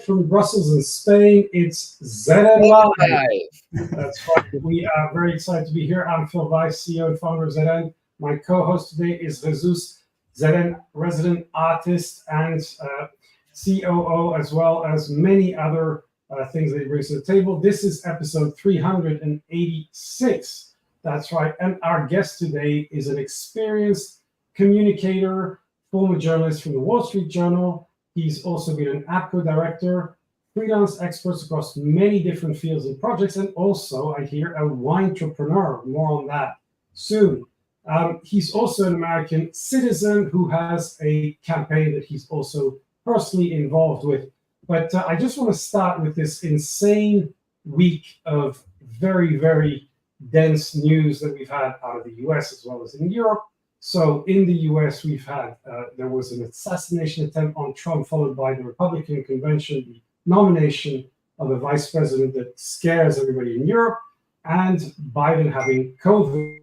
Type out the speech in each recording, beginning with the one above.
from Brussels in Spain. It's ZN Live. That's right. We are very excited to be here. I'm Phil Weiss, CEO and founder of ZN. My co-host today is Jesus, ZN resident artist and COO, as well as many other things that he brings to the table. This is episode 386. That's right. And our guest today is an experienced communicator, former journalist from the Wall Street Journal. He's also been an APCO director, freelance experts across many different fields and projects, and also, I hear, a wine entrepreneur. More on that soon. He's also an American citizen who has a campaign that he's also personally involved with. But I just want to start with this insane week of very, very dense news that we've had out of the US as well as in Europe. So in the US, we've had, there was an assassination attempt on Trump, followed by the Republican convention, the nomination of a vice president that scares everybody in Europe, and Biden having COVID.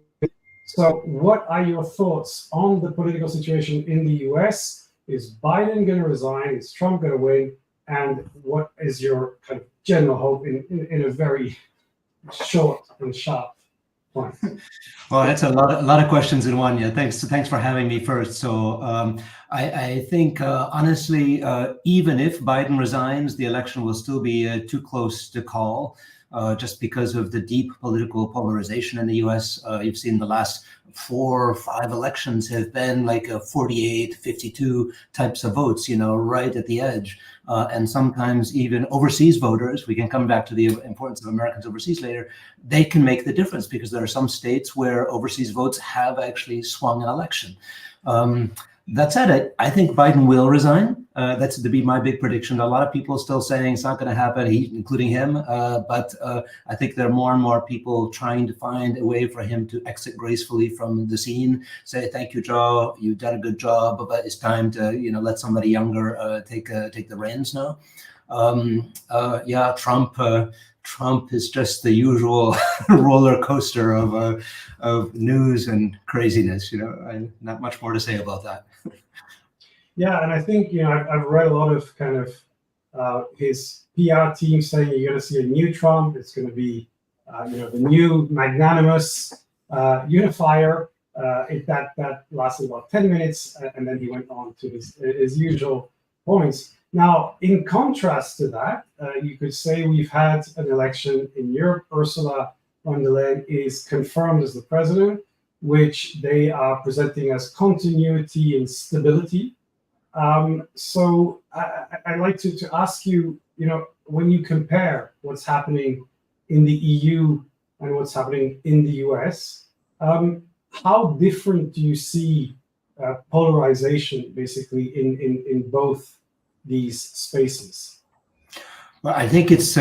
So what are your thoughts on the political situation in the US? Is Biden going to resign? Is Trump going to win? And what is your kind of general hope in a very short and sharp point? Well, that's a lot of questions in one. Yeah, thanks for having me first. So I think honestly, even if Biden resigns, the election will still be too close to call. Just because of the deep political polarization in the US. You've seen the last 4 or 5 elections have been like a 48, 52 types of votes, right at the edge. And sometimes even overseas voters, we can come back to the importance of Americans overseas later, they can make the difference because there are some states where overseas votes have actually swung an election. That said, I think Biden will resign. That's to be my big prediction. A lot of people are still saying it's not going to happen, including him. But I think there are more and more people trying to find a way for him to exit gracefully from the scene. Say, thank you, Joe. You've done a good job, but it's time to let somebody younger take the reins now. Yeah, Trump is just the usual roller coaster of news and craziness. Not much more to say about that. Yeah, and I think I've read a lot of kind of his PR team saying you're going to see a new Trump. It's going to be the new magnanimous unifier. That lasted about 10 minutes, and then he went on to his usual points. Now, in contrast to that, you could say we've had an election in Europe. Ursula von der Leyen is confirmed as the president, which they are presenting as continuity and stability. So I'd like to ask you, when you compare what's happening in the EU and what's happening in the US, how different do you see polarization basically in both these spaces? Well, I think it's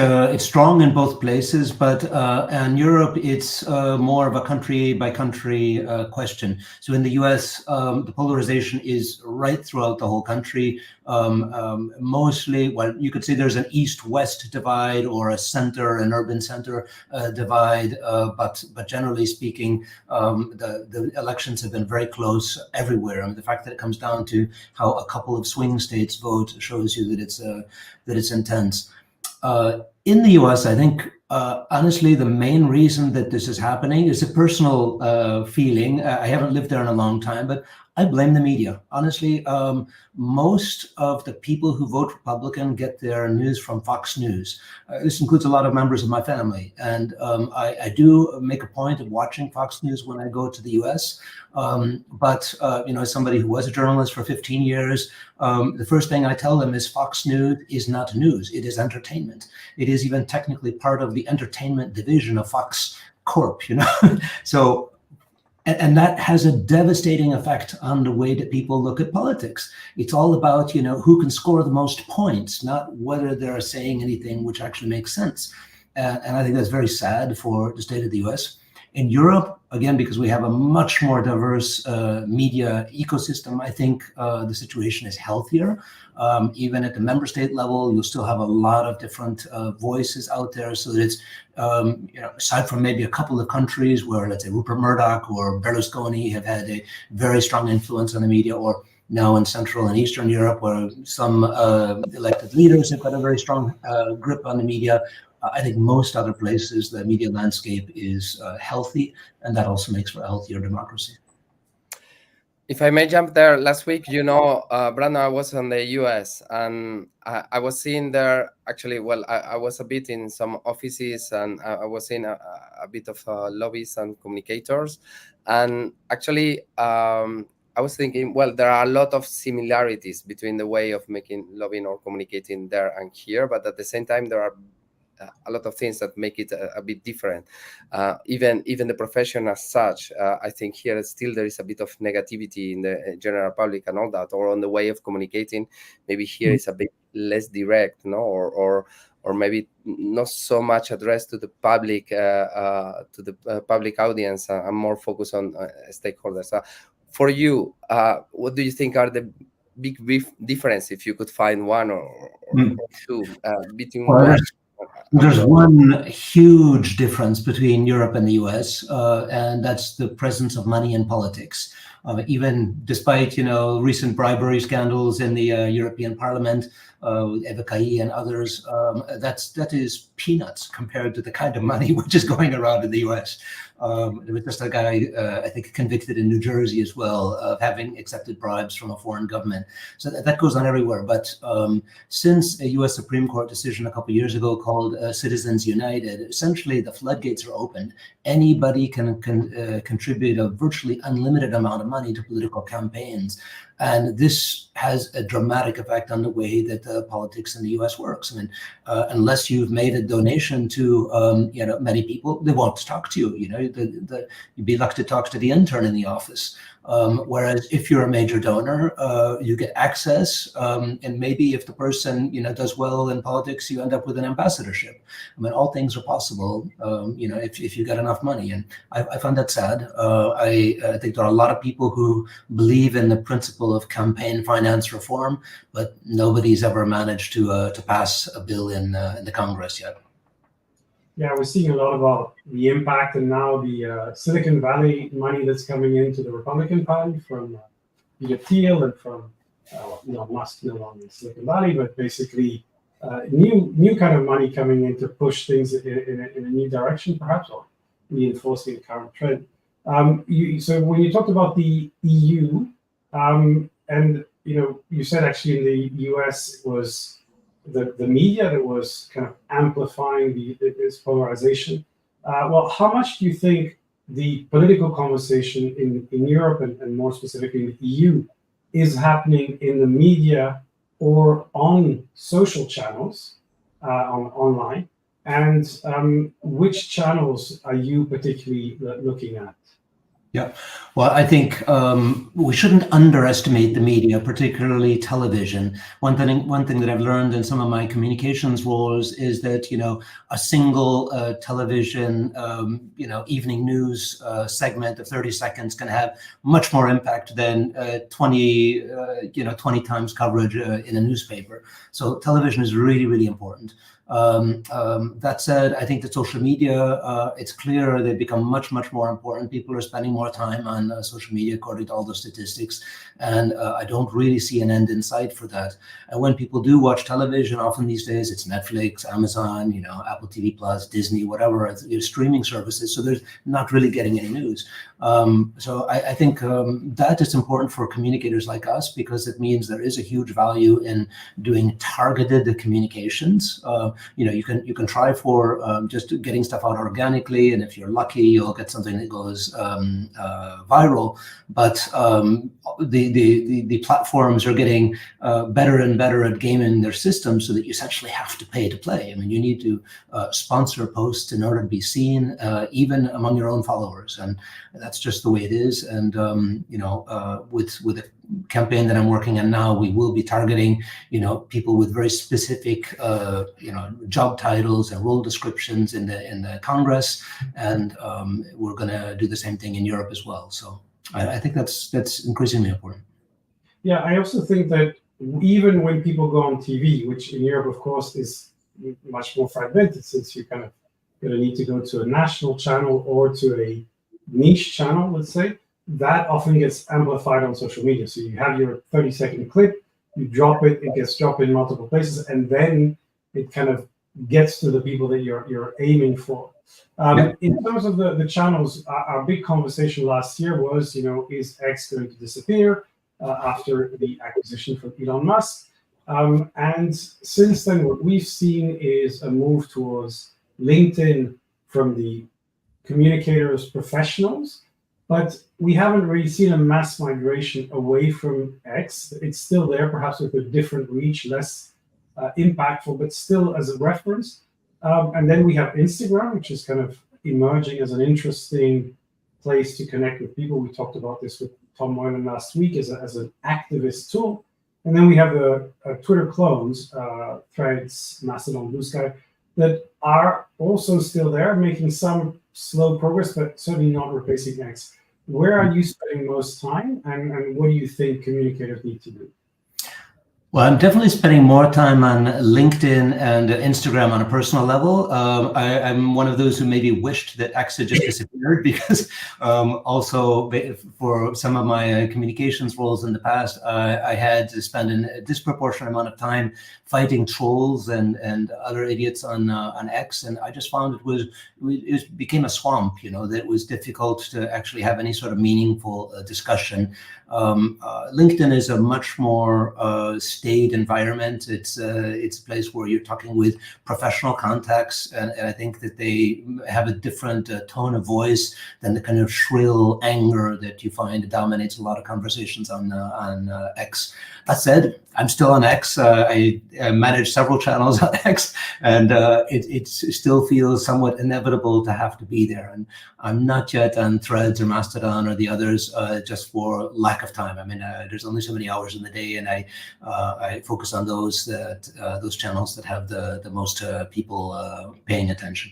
strong in both places, but in Europe, it's more of a country by country question. So in the US, the polarization is right throughout the whole country. Mostly, well, you could say there's an east-west divide or a center, an urban center divide, but generally speaking, the elections have been very close everywhere. I mean, the fact that it comes down to how a couple of swing states vote shows you that it's intense. In the US, I think, honestly, the main reason that this is happening is a personal feeling. I haven't lived there in a long time, but I blame the media. Honestly, most of the people who vote Republican get their news from Fox News. This includes a lot of members of my family. And I do make a point of watching Fox News when I go to the US. But as somebody who was a journalist for 15 years, the first thing I tell them is Fox News is not news. It is entertainment. It is even technically part of the entertainment division of Fox Corp, So, and that has a devastating effect on the way that people look at politics. It's all about, who can score the most points, not whether they're saying anything which actually makes sense. And I think that's very sad for the state of the US. In Europe, again, because we have a much more diverse media ecosystem, I think the situation is healthier. Even at the member state level, you'll still have a lot of different voices out there. So that it's, aside from maybe a couple of countries where, let's say, Rupert Murdoch or Berlusconi have had a very strong influence on the media, or now in Central and Eastern Europe, where some elected leaders have got a very strong grip on the media. I think most other places, the media landscape is healthy, and that also makes for a healthier democracy. If I may jump there, last week, Brandon, I was in the US, and I was seeing there, actually, well, I was a bit in some offices, and I was in a bit of lobbies and communicators. And actually, I was thinking, well, there are a lot of similarities between the way of making lobbying or communicating there and here, but at the same time, there are a lot of things that make it a bit different. Even the profession as such, I think here still there is a bit of negativity in the general public and all that, or on the way of communicating. Maybe here is a bit less direct, no, or maybe not so much addressed to the public, public audience, and more focused on stakeholders. For you, what do you think are the big difference, if you could find one or two, between one? There's one huge difference between Europe and the US, and that's the presence of money in politics. Even despite recent bribery scandals in the European Parliament, Eva Kaili and others, that is peanuts compared to the kind of money which is going around in the US. There was just a guy, I think, convicted in New Jersey as well of having accepted bribes from a foreign government. So that goes on everywhere. But since a US Supreme Court decision a couple of years ago called Citizens United, essentially the floodgates are opened. Anybody can contribute a virtually unlimited amount of money to political campaigns. And this has a dramatic effect on the way that politics in the US works. I mean, unless you've made a donation to many people, they won't talk to you. You'd be lucky to talk to the intern in the office. Whereas if you're a major donor, you get access, and maybe if the person does well in politics, you end up with an ambassadorship. I mean, all things are possible, if you get enough money. And I find that sad. I think there are a lot of people who believe in the principle of campaign finance reform, but nobody's ever managed to pass a bill in the Congress yet. Yeah, we're seeing a lot about the impact and now the Silicon Valley money that's coming into the Republican Party from Peter Thiel and from Musk, no longer in Silicon Valley, but basically new kind of money coming in to push things in a new direction, perhaps, or reinforcing the current trend. So when you talked about the EU, and you said actually in the US it was the media that was kind of amplifying this polarization. Well, how much do you think the political conversation in Europe and more specifically in the EU is happening in the media or on social channels, online? And which channels are you particularly looking at? Yeah, well, I think we shouldn't underestimate the media, particularly television. One thing that I've learned in some of my communications roles is that a single television evening news segment of 30 seconds can have much more impact than 20 times coverage in a newspaper. So television is really, really important. That said, I think that social media, it's clear they've become much, much more important. People are spending more time on social media, according to all the statistics, and I don't really see an end in sight for that. And when people do watch television, often these days it's Netflix, Amazon, Apple TV Plus, Disney, whatever, streaming services. So they're not really getting any news. So I think that is important for communicators like us, because it means there is a huge value in doing targeted communications. You can try for just getting stuff out organically, and if you're lucky, you'll get something that goes viral. But the platforms are getting better and better at gaming their systems, so that you essentially have to pay to play. I mean, you need to sponsor posts in order to be seen, even among your own followers, and that's just the way it is. And with a campaign that I'm working on now, we will be targeting people with very specific job titles and role descriptions in the Congress, and we're going to do the same thing in Europe as well. So I think that's increasingly important. Yeah, I also think that even when people go on TV, which in Europe, of course, is much more fragmented, since you kind of going to need to go to a national channel or to a niche channel, let's say, that often gets amplified on social media. So you have your 30-second clip, you drop it, it gets dropped in multiple places, and then it kind of gets to the people that you're aiming for. In terms of the channels, our big conversation last year was, is X going to disappear after the acquisition from Elon Musk? And since then, what we've seen is a move towards LinkedIn from the communicators professionals, but we haven't really seen a mass migration away from X. It's still there, perhaps with a different reach, less impactful, but still as a reference. And then we have Instagram, which is kind of emerging as an interesting place to connect with people. We talked about this with Tom Moylan last week as an activist tool. And then we have the Twitter clones, Threads, Mastodon, Blue Sky, that are also still there, making some slow progress, but certainly not replacing X. Where are you spending most time, and what do you think communicators need to do? Well, I'm definitely spending more time on LinkedIn and Instagram on a personal level. I'm one of those who maybe wished that X had just disappeared, because also for some of my communications roles in the past, I had to spend a disproportionate amount of time fighting trolls and other idiots on X, and I just found it became a swamp. That it was difficult to actually have any sort of meaningful discussion. LinkedIn is a much more staid environment. It's a place where you're talking with professional contacts, and I think that they have a different tone of voice than the kind of shrill anger that you find dominates a lot of conversations on X. That said, I'm still on X. I manage several channels on X, and it still feels somewhat inevitable to have to be there. And I'm not yet on Threads or Mastodon or the others just for lack of time. I mean, there's only so many hours in the day, and I focus on those channels that have the most people paying attention.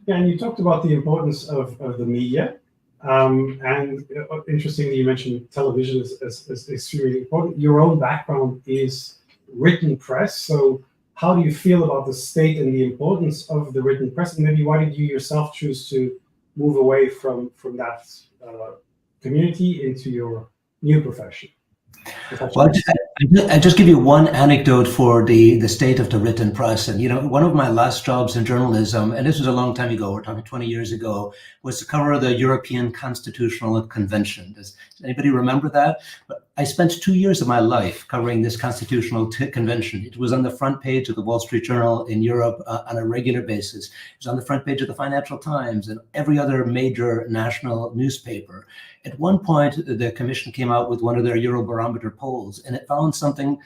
Yeah, and you talked about the importance of the media. And interestingly, you mentioned television is extremely important. Your own background is written press. So how do you feel about the state and the importance of the written press? And maybe why did you yourself choose to move away from that community into your new profession? Well, I just give you one anecdote for the state of the written press. And, one of my last jobs in journalism, and this was a long time ago, we're talking 20 years ago, was to cover the European Constitutional Convention. Does anybody remember that? But I spent 2 years of my life covering this constitutional convention. It was on the front page of the Wall Street Journal in Europe on a regular basis. It was on the front page of the Financial Times and every other major national newspaper. At one point, the commission came out with one of their Eurobarometer polls, and it found some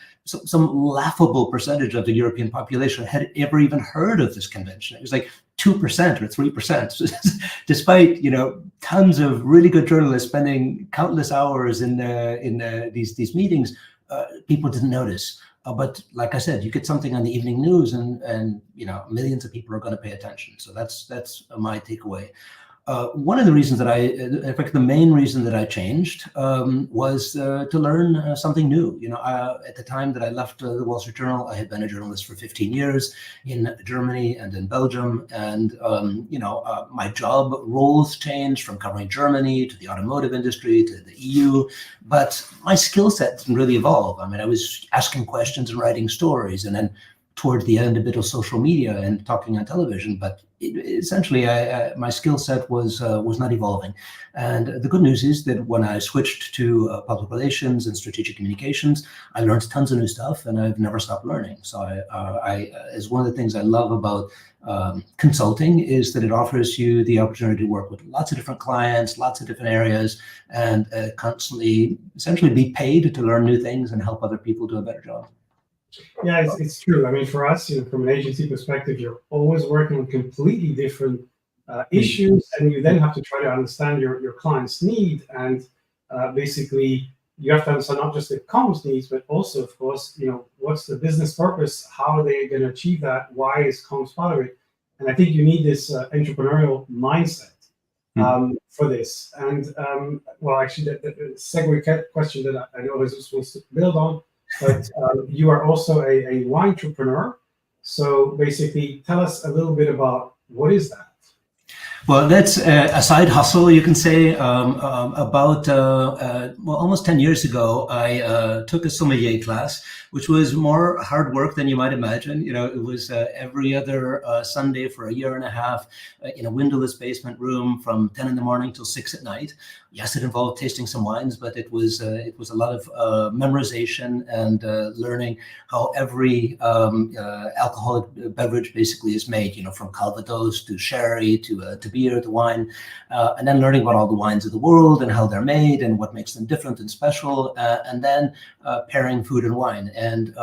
laughable percentage of the European population had ever even heard of this convention. It was like 2% or 3%, despite tons of really good journalists spending countless hours in these meetings. People didn't notice. But like I said, you get something on the evening news, and millions of people are going to pay attention. So that's my takeaway. One of the reasons in fact, the main reason that I changed was to learn something new. At the time that I left the Wall Street Journal, I had been a journalist for 15 years in Germany and in Belgium. And, my job roles changed from covering Germany to the automotive industry to the EU. But my skill set didn't really evolve. I mean, I was asking questions and writing stories, and then toward the end, a bit of social media and talking on television, but essentially, my skill set was not evolving. And the good news is that when I switched to public relations and strategic communications, I learned tons of new stuff, and I've never stopped learning. So as one of the things I love about consulting is that it offers you the opportunity to work with lots of different clients, lots of different areas, and constantly, essentially, be paid to learn new things and help other people do a better job. Yeah, it's true. I mean, for us, from an agency perspective, you're always working on completely different issues, and you then have to try to understand your client's need, and basically you have to understand not just the comms needs, but also, of course, what's the business purpose? How are they going to achieve that? Why is comms part of it? And I think you need this entrepreneurial mindset for this. And well, actually, the segue question that I know is supposed to build on. But you are also a wine entrepreneur. So basically, tell us a little bit about what is that? Well, that's a side hustle, you can say. About almost 10 years ago, I took a sommelier class, which was more hard work than you might imagine. It was every other Sunday for a year and a half in a windowless basement room from 10 in the morning till 6 at night. Yes, it involved tasting some wines, but it was a lot of memorization and learning how every alcoholic beverage basically is made. From Calvados to sherry to beer to wine, and then learning about all the wines of the world and how they're made and what makes them different and special, and then pairing food and wine. And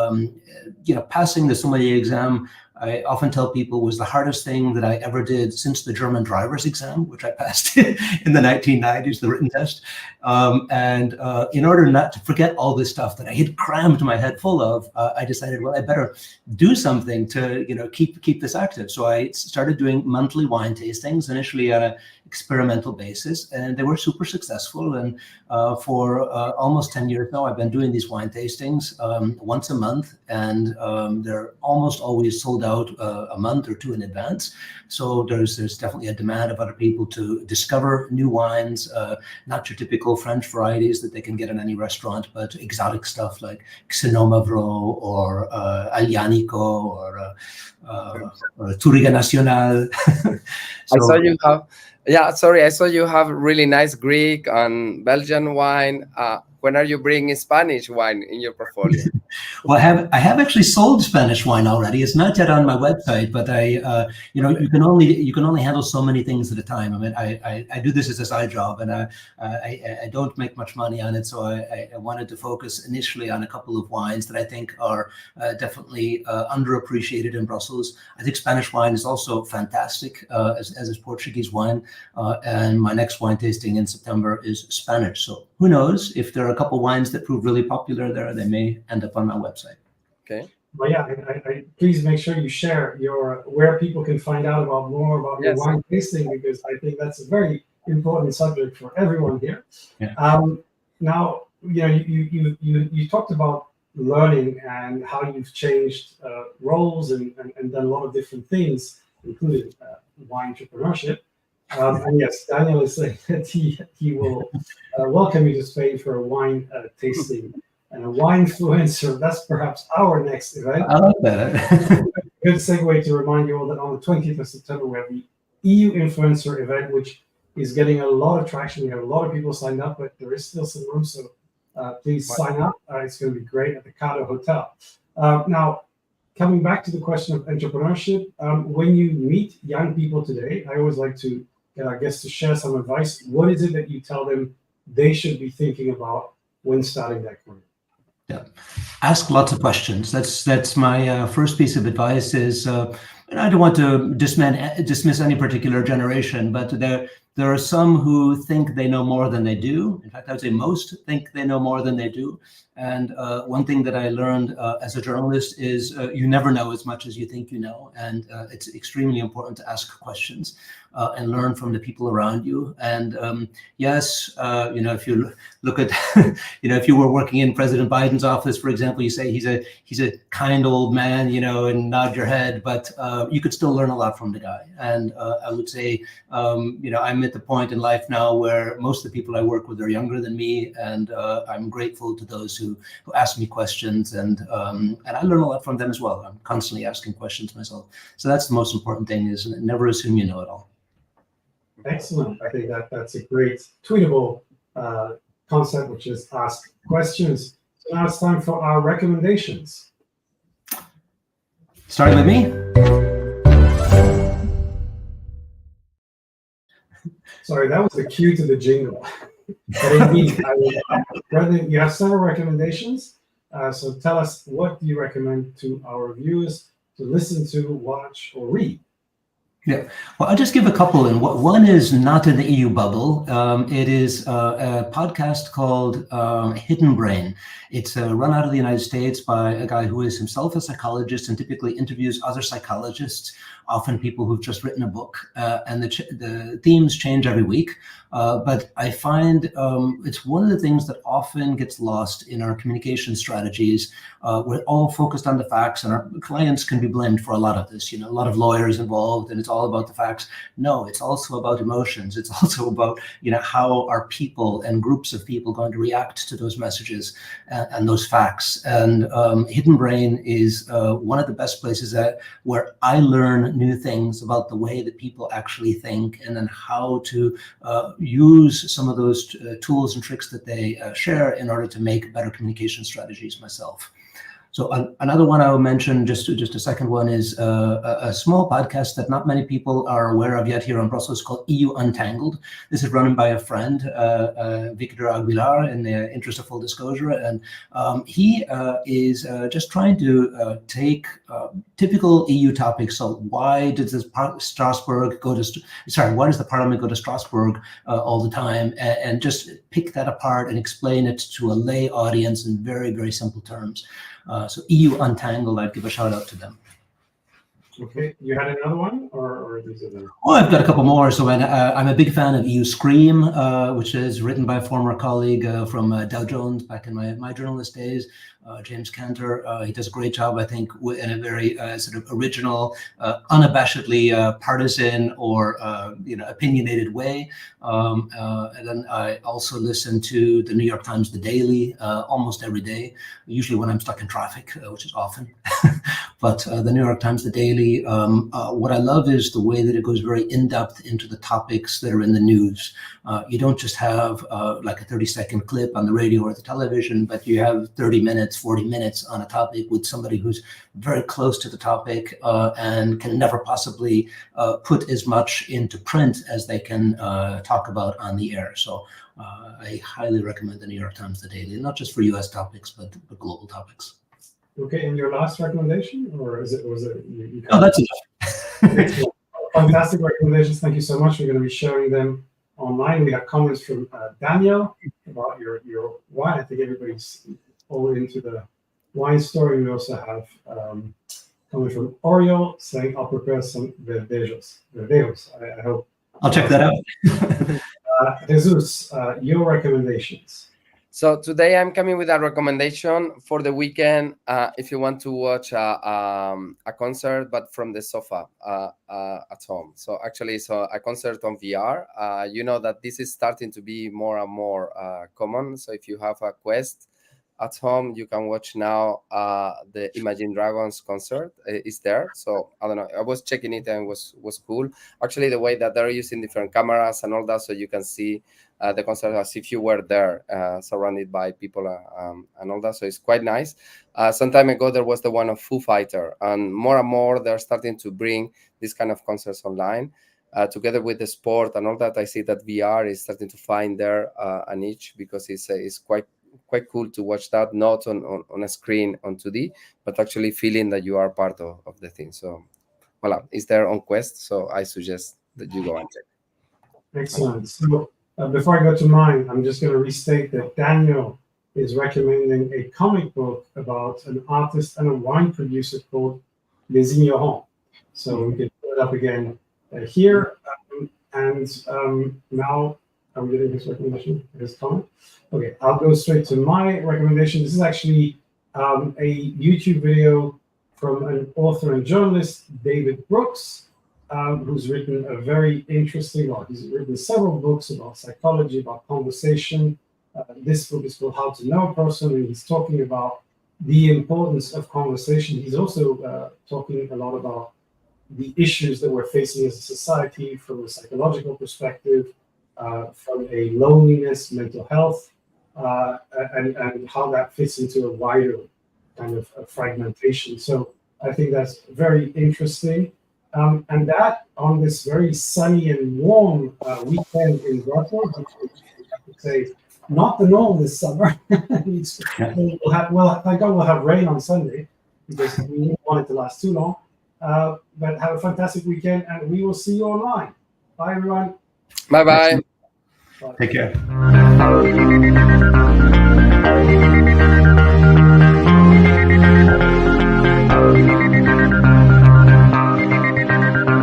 passing the sommelier exam, I often tell people, was the hardest thing that I ever did since the German driver's exam, which I passed in the 1990s, the written test. And in order not to forget all this stuff that I had crammed my head full of, I decided, well, I better do something to keep this active. So I started doing monthly wine tastings, initially on an experimental basis, and they were super successful. And for almost 10 years now, I've been doing these wine tastings once a month, and they're almost always sold out a month or two in advance. So there's definitely a demand of other people to discover new wines, not your typical French varieties that they can get in any restaurant, but exotic stuff like Xenomavro or Aglianico or Touriga Nacional. I saw you have, I saw you have really nice Greek and Belgian wine. When are you bringing Spanish wine in your portfolio? Well, I have actually sold Spanish wine already. It's not yet on my website, but you can only handle so many things at a time. I mean, I do this as a side job, and I don't make much money on it. So I wanted to focus initially on a couple of wines that I think are definitely underappreciated in Brussels. I think Spanish wine is also fantastic, as is Portuguese wine. And my next wine tasting in September is Spanish. So who knows, if there are a couple wines that prove really popular there, they may end up on my website. Okay. Well, yeah, I please make sure you share where people can find out more about your wine tasting, because I think that's a very important subject for everyone here. Yeah. Now, you talked about learning and how you've changed roles and done a lot of different things, including wine entrepreneurship. And yes, Daniel is saying that he will welcome you to Spain for a wine tasting and a wine influencer. That's perhaps our next event. I like that. Good segue to remind you all that on the 20th of September, we have the EU Influencer event, which is getting a lot of traction. We have a lot of people signed up, but there is still some room. So please sign up. It's going to be great at the Cado Hotel. Now, coming back to the question of entrepreneurship, when you meet young people today, I always like to get our guests to share some advice. What is it that you tell them they should be thinking about when starting their career? Yeah, ask lots of questions. That's my first piece of advice. Is I don't want to dismiss any particular generation, but there are some who think they know more than they do. In fact, I would say most think they know more than they do. And one thing that I learned as a journalist is you never know as much as you think you know. And it's extremely important to ask questions and learn from the people around you. And yes, if you look at, if you were working in President Biden's office, for example, you say he's a kind old man, and nod your head, but you could still learn a lot from the guy. And I would say, I'm at the point in life now where most of the people I work with are younger than me, and I'm grateful to those who ask me questions, and I learn a lot from them as well. I'm constantly asking questions myself. So that's the most important thing, is never assume you know it all. Excellent. I think that's a great tweetable concept, which is ask questions. So now it's time for our recommendations. Starting with me. Sorry, that was the cue to the jingle. But indeed, Brandon, you have several recommendations. So tell us, what do you recommend to our viewers to listen to, watch, or read? Yeah, well, I'll just give a couple. And one is not in the EU bubble. It is a podcast called Hidden Brain. It's run out of the United States by a guy who is himself a psychologist and typically interviews other psychologists often people who've just written a book, and the themes change every week. But I find it's one of the things that often gets lost in our communication strategies. We're all focused on the facts, and our clients can be blamed for a lot of this. A lot of lawyers involved, and it's all about the facts. No, it's also about emotions. It's also about how are people and groups of people going to react to those messages and those facts. And Hidden Brain is one of the best places where I learn new things about the way that people actually think, and then how to use some of those tools and tricks that they share in order to make better communication strategies myself. So another one I will mention, just a second one, is a small podcast that not many people are aware of yet here in Brussels, called EU Untangled. This is run by a friend, Victor Aguilar, in the interest of full disclosure, and he is just trying to take typical EU topics. So why does the Parliament go to Strasbourg all the time, and just pick that apart and explain it to a lay audience in very, very simple terms. So EU Untangled, I'd give a shout out to them. Okay, you had another one, or these are the... Oh, I've got a couple more. So I'm a big fan of EU Scream, which is written by a former colleague from Dow Jones back in my journalist days, James Cantor. He does a great job, I think, in a very sort of original, unabashedly partisan or opinionated way. And then I also listen to the New York Times, The Daily, almost every day, usually when I'm stuck in traffic, which is often. But the New York Times, The Daily, what I love is the way that it goes very in-depth into the topics that are in the news. You don't just have like a 30-second clip on the radio or the television, but you have 30 minutes, 40 minutes on a topic with somebody who's very close to the topic and can never possibly put as much into print as they can talk about on the air. So I highly recommend the New York Times, The Daily, not just for US topics, but global topics. Okay, and your last recommendation, or was it? Oh, that's enough. Fantastic recommendations. Thank you so much. We're going to be sharing them online. We have comments from Daniel about your wine. I think everybody's all into the wine story. We also have comments from Oriol saying, "I'll prepare some verdejos." I hope. I'll check that out. Jesus, your recommendations. So today I'm coming with a recommendation for the weekend. If you want to watch a concert, but from the sofa at home. So actually, a concert on VR. You know that this is starting to be more and more common. So if you have a Quest at home, you can watch now the Imagine Dragons concert is there. So I don't know, I was checking it and was cool. Actually, the way that they're using different cameras and all that, so you can see the concert as if you were there, surrounded by people and all that. So it's quite nice. Some time ago, there was the one of Foo Fighter, and more they're starting to bring this kind of concerts online. Together with the sport and all that, I see that VR is starting to find there a niche, because it's quite cool to watch that, not on a screen on 2D, but actually feeling that you are part of the thing. So voila, it's there on Quest. So I suggest that you go and check. Excellent. So before I go to mine, I'm just going to restate that Daniel is recommending a comic book about an artist and a wine producer called Les Ignorants. So we can put it up again here. Now, are we getting his recommendation, his comment? Okay, I'll go straight to my recommendation. This is actually a YouTube video from an author and journalist, David Brooks, who's written a very interesting, he's written several books about psychology, about conversation. This book is called How to Know a Person, and he's talking about the importance of conversation. He's also talking a lot about the issues that we're facing as a society from a psychological perspective, from a loneliness, mental health, and how that fits into a wider kind of fragmentation. So I think that's very interesting. And that on this very sunny and warm weekend in Brussels, which I would say not the norm this summer. Thank God we'll have rain on Sunday, because we didn't want it to last too long. But have a fantastic weekend, and we will see you online. Bye, everyone. Bye-bye. Take care.